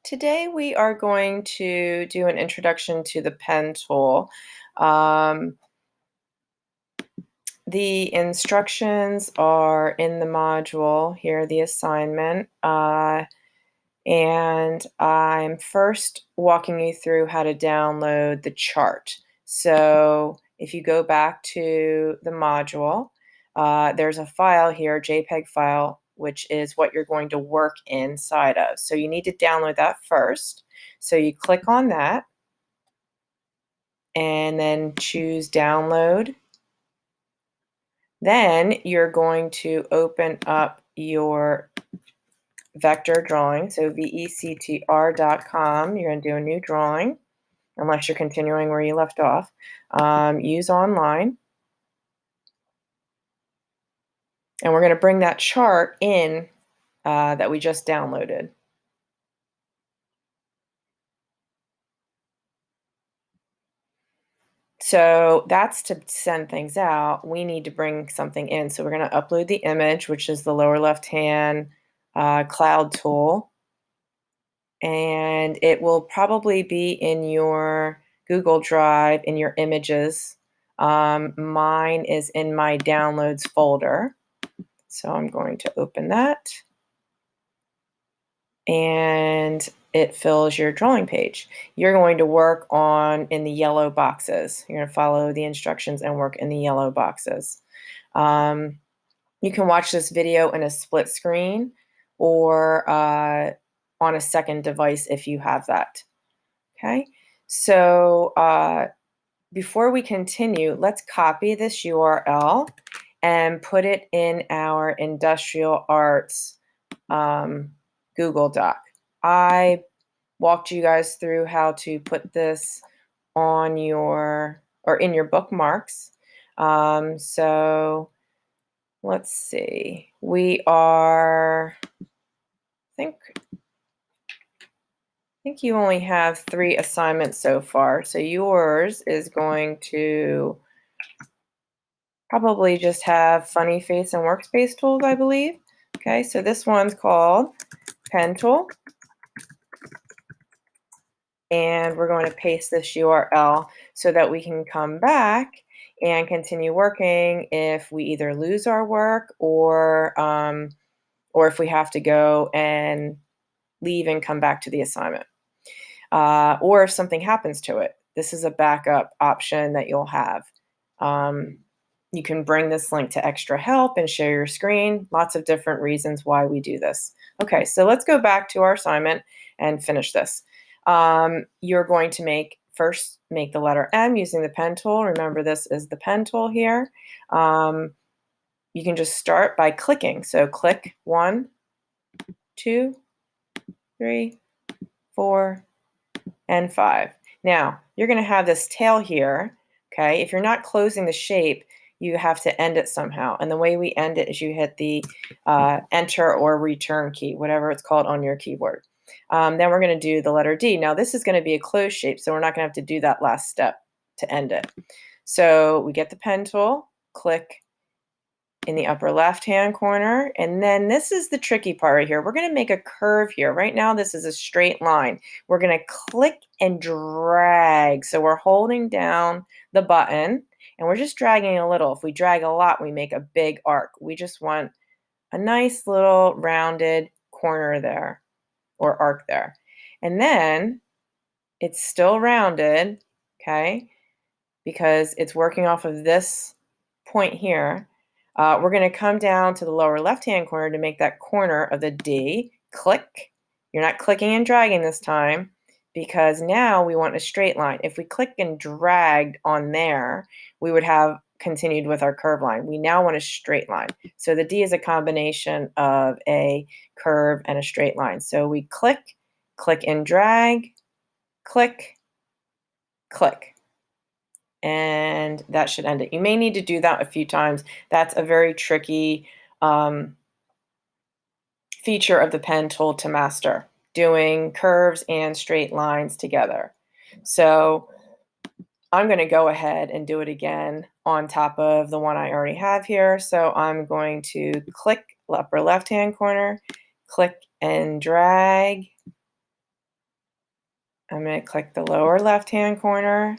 Today we are going to do an introduction to the pen tool. Um, the instructions are in the module. Here, the assignment. And I'm first walking you through how to download the chart. So if you go back to the module, there's a file here, JPEG file, which is what you're going to work inside of. So you need to download that first. So you click on that and then choose download. Then you're going to open up your vector drawing, so vectr.com. You're going to do a new drawing, unless you're continuing where you left off. Use online. And we're going to bring that chart in that we just downloaded. So that's to send things out. We need to bring something in. So we're going to upload the image, which is the lower left-hand cloud tool. And it will probably be in your Google Drive in your images. Mine is in my downloads folder. So I'm going to open that. And it fills your drawing page. You're going to work in the yellow boxes. You're going to follow the instructions and work in the yellow boxes. You can watch this video in a split screen or on a second device if you have that. Okay, so before we continue, let's copy this URL and put it in our industrial arts Google Doc. I walked you guys through how to put this on in your bookmarks. So let's see. We are, I think you only have 3 assignments so far. So yours is going to probably just have funny face and workspace tools, I believe. Okay, so this one's called pen tool. And we're going to paste this URL so that we can come back and continue working if we either lose our work or if we have to go and leave and come back to the assignment. Or if something happens to it. This is a backup option that you'll have. You can bring this link to extra help and share your screen. Lots of different reasons why we do this. Okay, so let's go back to our assignment and finish this. You're going to first make the letter M using the pen tool. Remember, this is the pen tool here. You can just start by clicking. So click 1, 2, 3, 4, and 5. Now, you're going to have this tail here, okay? If you're not closing the shape, you have to end it somehow. And the way we end it is you hit the enter or return key, whatever it's called on your keyboard. Then we're going to do the letter D. Now, this is going to be a closed shape, so we're not going to have to do that last step to end it. So we get the pen tool, click in the upper left-hand corner, and then this is the tricky part right here. We're going to make a curve here. Right now, this is a straight line. We're going to click and drag. So we're holding down the button, and we're just dragging a little. If we drag a lot, we make a big arc. We just want a nice little rounded corner there, or arc there. And then it's still rounded, okay, because it's working off of this point here. We're going to come down to the lower left-hand corner to make that corner of the D. Click. You're not clicking and dragging this time because now we want a straight line. If we click and dragged on there, we would have continued with our curve line. We now want a straight line. So the D is a combination of a curve and a straight line. So we click and drag, click, click. And that should end it. You may need to do that a few times. That's a very tricky feature of the pen tool to master, doing curves and straight lines together. So I'm going to go ahead and do it again on top of the one I already have here. So I'm going to click upper left-hand corner, click and drag, I'm going to click the lower left-hand corner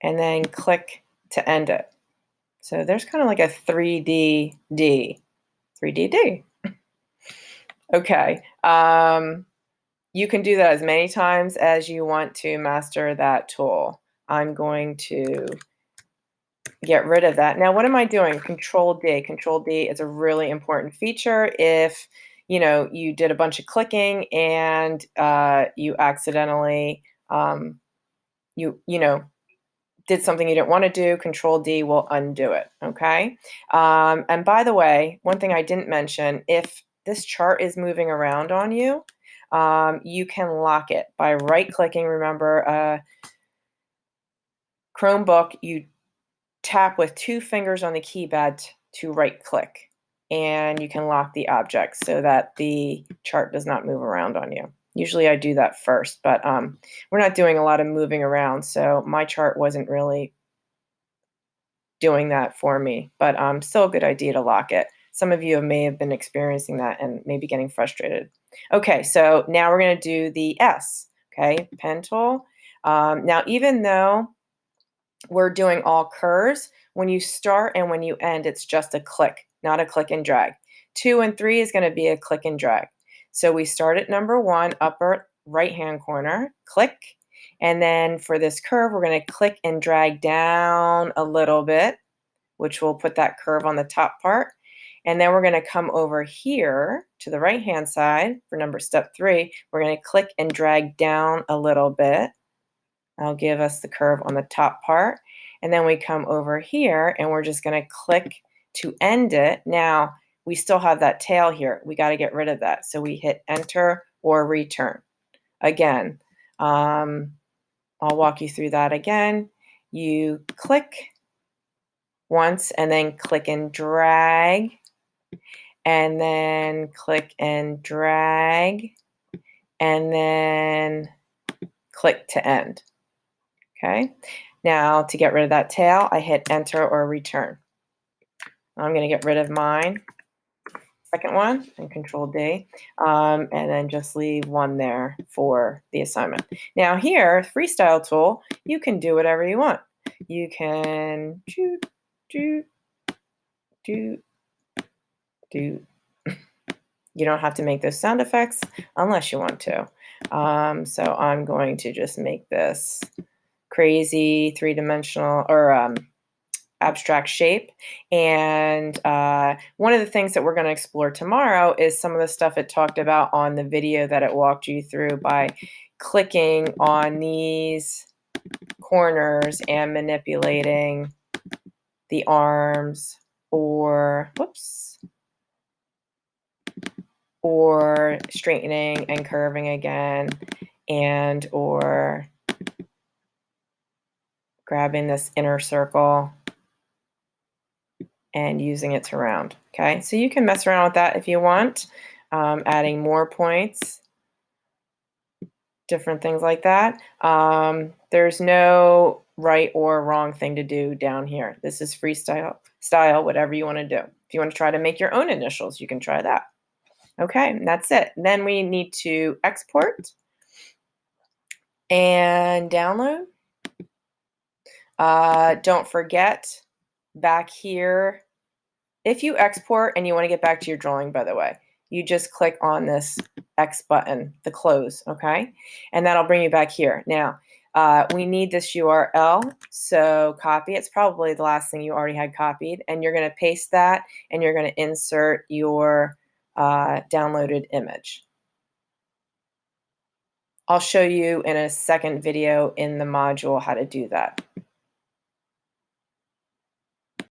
and then click to end it. So there's kind of like a 3D D. 3D D. Okay. You can do that as many times as you want to master that tool. I'm going to get rid of that. Now, what am I doing? Control D. Control D is a really important feature if you did a bunch of clicking and you accidentally did something you didn't want to do. Control D will undo it. Okay. And by the way, one thing I didn't mention: if this chart is moving around on you, you can lock it by right-clicking. Remember, Chromebook, you tap with 2 fingers on the keypad to right-click, and you can lock the object so that the chart does not move around on you. Usually I do that first, but we're not doing a lot of moving around, so my chart wasn't really doing that for me, but still a good idea to lock it. Some of you may have been experiencing that and maybe getting frustrated. Okay, so now we're going to do the S. Okay, pen tool. Now, even though we're doing all curves, when you start and when you end, it's just a click, not a click and drag. 2 and 3 is going to be a click and drag. So we start at number 1, upper right-hand corner, click. And then for this curve, we're going to click and drag down a little bit, which will put that curve on the top part. And then we're going to come over here to the right-hand side for step 3. We're going to click and drag down a little bit. That'll give us the curve on the top part. And then we come over here and we're just going to click to end it. Now, we still have that tail here. We got to get rid of that. So we hit enter or return. Again, I'll walk you through that again. You click once and then click and drag, and then click and drag, and then click to end. Okay, now to get rid of that tail, I hit enter or return. I'm going to get rid of mine, second one, and control D, and then just leave one there for the assignment. Now here, freestyle tool, you can do whatever you want. You can do. You don't have to make those sound effects unless you want to. So I'm going to just make this crazy three-dimensional or abstract shape. And one of the things that we're going to explore tomorrow is some of the stuff it talked about on the video that it walked you through by clicking on these corners and manipulating the arms or straightening and curving again, and or grabbing this inner circle and using it to round. Okay, so you can mess around with that if you want, adding more points, different things like that. There's no right or wrong thing to do down here. This is freestyle, whatever you want to do. If you want to try to make your own initials, you can try that. Okay, and that's it. Then we need to export and download. Don't forget back here, if you export and you want to get back to your drawing, by the way, you just click on this X button, the close, okay? And that'll bring you back here. Now, we need this URL, so copy. It's probably the last thing you already had copied, and you're going to paste that, and you're going to insert your downloaded image. I'll show you in a second video in the module how to do that.